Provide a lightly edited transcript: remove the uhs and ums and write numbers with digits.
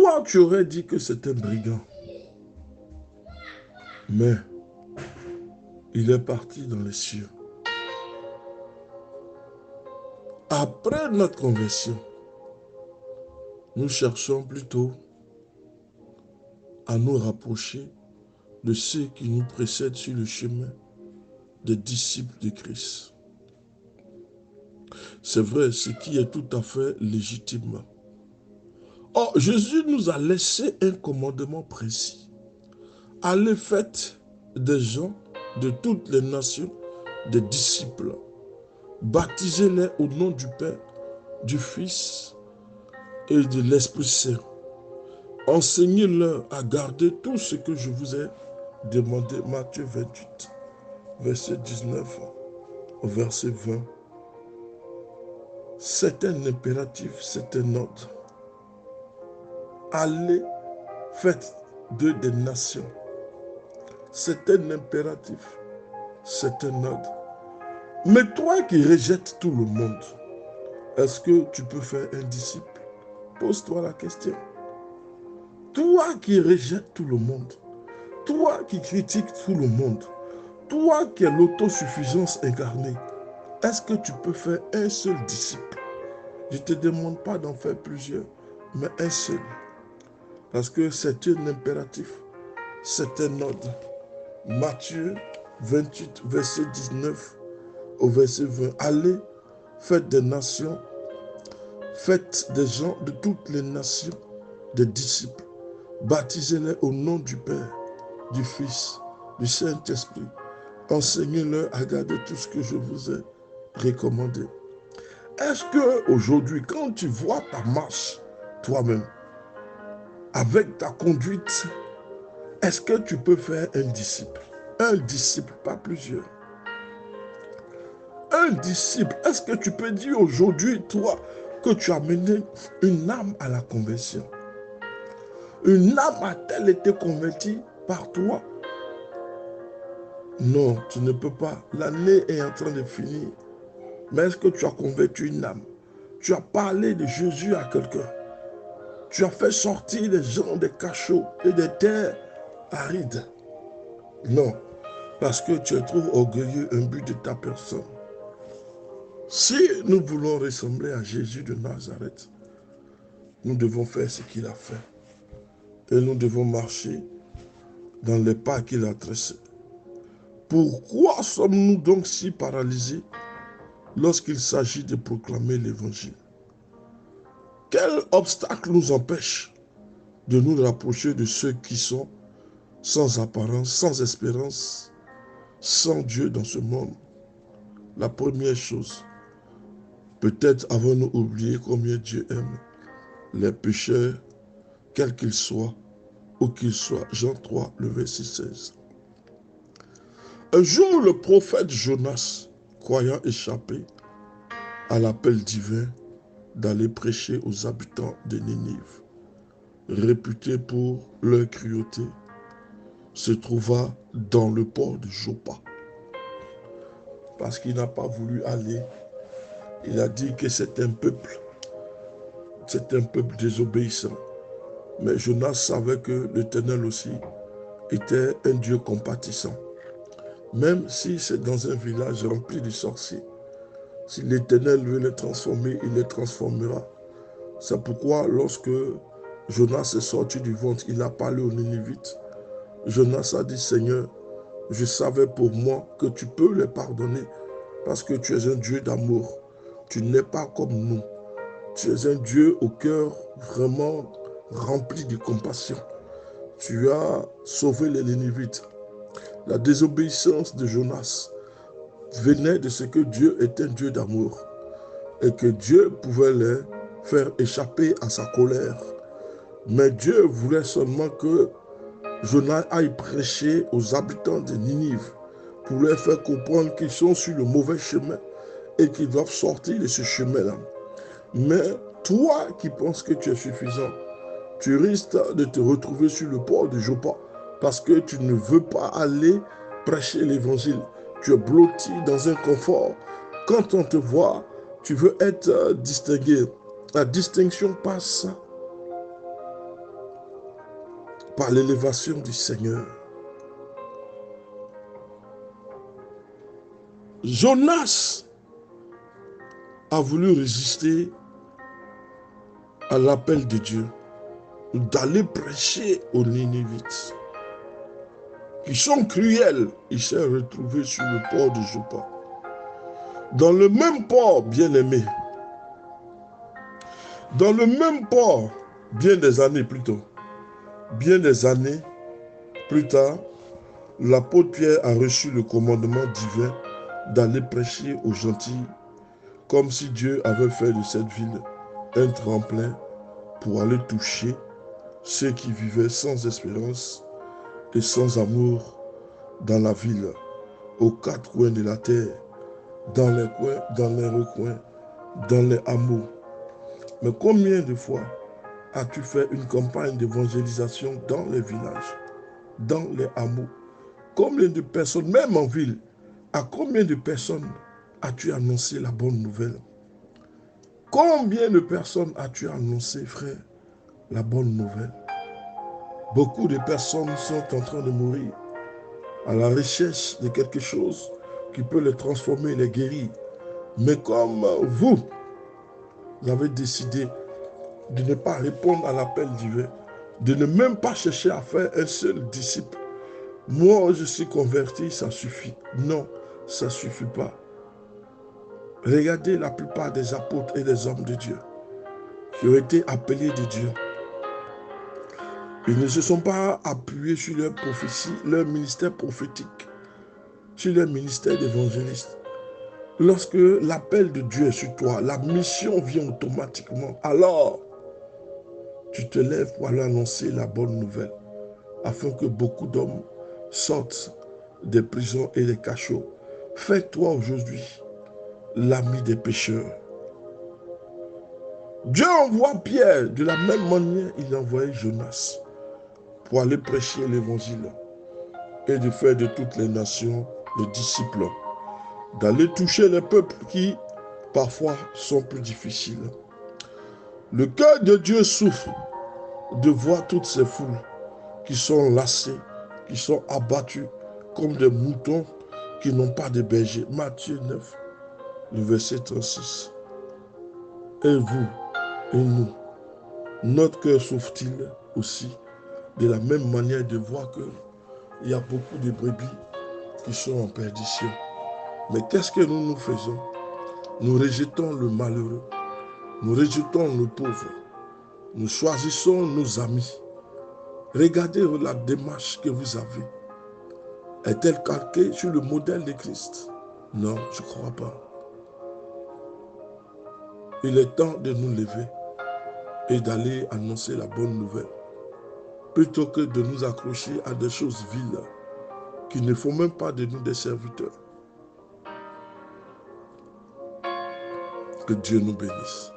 Toi, tu aurais dit que c'est un brigand. Mais il est parti dans les cieux. Après notre conversion, nous cherchons plutôt à nous rapprocher de ceux qui nous précèdent sur le chemin des disciples de Christ. C'est vrai, ce qui est tout à fait légitime. Or, Jésus nous a laissé un commandement précis. Allez, faites des gens de toutes les nations des disciples. Baptisez-les au nom du Père, du Fils et de l'Esprit Saint. Enseignez-leur à garder tout ce que je vous ai demandé. Matthieu 28, verset 19 au verset 20. C'est un impératif, c'est un ordre. Allez, faites d'eux des nations. C'est un impératif, c'est un ordre. Mais toi qui rejettes tout le monde, est-ce que tu peux faire un disciple? Pose-toi la question. Toi qui rejettes tout le monde, toi qui critiques tout le monde, toi qui es l'autosuffisance incarnée, est-ce que tu peux faire un seul disciple? Je ne te demande pas d'en faire plusieurs, mais un seul. Parce que c'est un impératif, c'est un ordre. Matthieu 28, verset 19 au verset 20. Allez, faites des nations, faites des gens de toutes les nations, des disciples. Baptisez-les au nom du Père, du Fils, du Saint-Esprit. Enseignez-leur à garder tout ce que je vous ai recommandé. Est-ce que aujourd'hui, quand tu vois ta marche toi-même, avec ta conduite, est-ce que tu peux faire un disciple? Un disciple, pas plusieurs. Un disciple, est-ce que tu peux dire aujourd'hui, toi, que tu as mené une âme à la conversion? Une âme a-t-elle été convertie par toi? Non, tu ne peux pas. L'année est en train de finir. Mais est-ce que tu as converti une âme? Tu as parlé de Jésus à quelqu'un. Tu as fait sortir les gens des cachots et des terres arides. Non, parce que tu es trop orgueilleux, imbu de ta personne. Si nous voulons ressembler à Jésus de Nazareth, nous devons faire ce qu'il a fait. Et nous devons marcher dans les pas qu'il a tracés. Pourquoi sommes-nous donc si paralysés lorsqu'il s'agit de proclamer l'évangile? Quel obstacle nous empêche de nous rapprocher de ceux qui sont sans apparence, sans espérance, sans Dieu dans ce monde? La première chose, peut-être avons-nous oublié combien Dieu aime les pécheurs, quels qu'ils soient, où qu'ils soient. Jean 3, le verset 16. Un jour, le prophète Jonas, croyant échapper à l'appel divin d'aller prêcher aux habitants de Ninive, réputés pour leur cruauté, se trouva dans le port de Joppa. Parce qu'il n'a pas voulu aller, il a dit que c'est un peuple désobéissant. Mais Jonas savait que l'Éternel aussi était un Dieu compatissant. Même si c'est dans un village rempli de sorciers, si l'Éternel veut les transformer, il les transformera. C'est pourquoi lorsque Jonas est sorti du ventre, il a parlé aux Ninivites. Jonas a dit, Seigneur, je savais pour moi que tu peux les pardonner parce que tu es un Dieu d'amour. Tu n'es pas comme nous. Tu es un Dieu au cœur vraiment rempli de compassion. Tu as sauvé les Ninivites. La désobéissance de Jonas venait de ce que Dieu est un Dieu d'amour et que Dieu pouvait les faire échapper à sa colère. Mais Dieu voulait seulement que Jonas aille prêcher aux habitants de Ninive pour leur faire comprendre qu'ils sont sur le mauvais chemin et qu'ils doivent sortir de ce chemin-là. Mais toi qui penses que tu es suffisant, tu risques de te retrouver sur le port de Joppa parce que tu ne veux pas aller prêcher l'évangile. Tu es blotti dans un confort. Quand on te voit, tu veux être distingué. La distinction passe par l'élévation du Seigneur. Jonas a voulu résister à l'appel de Dieu d'aller prêcher aux Ninivites, qui sont cruels. Il s'est retrouvé sur le port de Joppa. Dans le même port, bien-aimé, dans le même port, bien des années plus tard, l'apôtre Pierre a reçu le commandement divin d'aller prêcher aux gentils, comme si Dieu avait fait de cette ville un tremplin pour aller toucher ceux qui vivaient sans espérance et sans amour dans la ville, aux quatre coins de la terre, dans les coins, dans les recoins, dans les hameaux. Mais combien de fois as-tu fait une campagne d'évangélisation dans les villages, dans les hameaux? Combien de personnes, même en ville, à combien de personnes as-tu annoncé la bonne nouvelle? Combien de personnes as-tu annoncé, frère, la bonne nouvelle? Beaucoup de personnes sont en train de mourir à la recherche de quelque chose qui peut les transformer, les guérir. Mais comme vous avez décidé de ne pas répondre à l'appel divin, de ne même pas chercher à faire un seul disciple, moi je suis converti, ça suffit. Non, ça ne suffit pas. Regardez la plupart des apôtres et des hommes de Dieu qui ont été appelés de Dieu. Ils ne se sont pas appuyés sur leur prophétie, leur ministère prophétique, sur leur ministère d'évangéliste. Lorsque l'appel de Dieu est sur toi, la mission vient automatiquement. Alors, tu te lèves pour aller annoncer la bonne nouvelle, afin que beaucoup d'hommes sortent des prisons et des cachots. Fais-toi aujourd'hui l'ami des pécheurs. Dieu envoie Pierre, de la même manière il a envoyé Jonas pour aller prêcher l'évangile et de faire de toutes les nations des disciples, d'aller toucher les peuples qui parfois sont plus difficiles. Le cœur de Dieu souffre de voir toutes ces foules qui sont lassées, qui sont abattues comme des moutons qui n'ont pas de berger. Matthieu 9, le verset 36. Et vous et nous, notre cœur souffre-t-il aussi de la même manière de voir qu'il y a beaucoup de brebis qui sont en perdition. Mais qu'est-ce que nous faisons? Nous rejetons le malheureux, nous rejetons le pauvre, nous choisissons nos amis. Regardez la démarche que vous avez. Est-elle calquée sur le modèle de Christ? Non, je ne crois pas. Il est temps de nous lever et d'aller annoncer la bonne nouvelle, plutôt que de nous accrocher à des choses viles qui ne font même pas de nous des serviteurs. Que Dieu nous bénisse.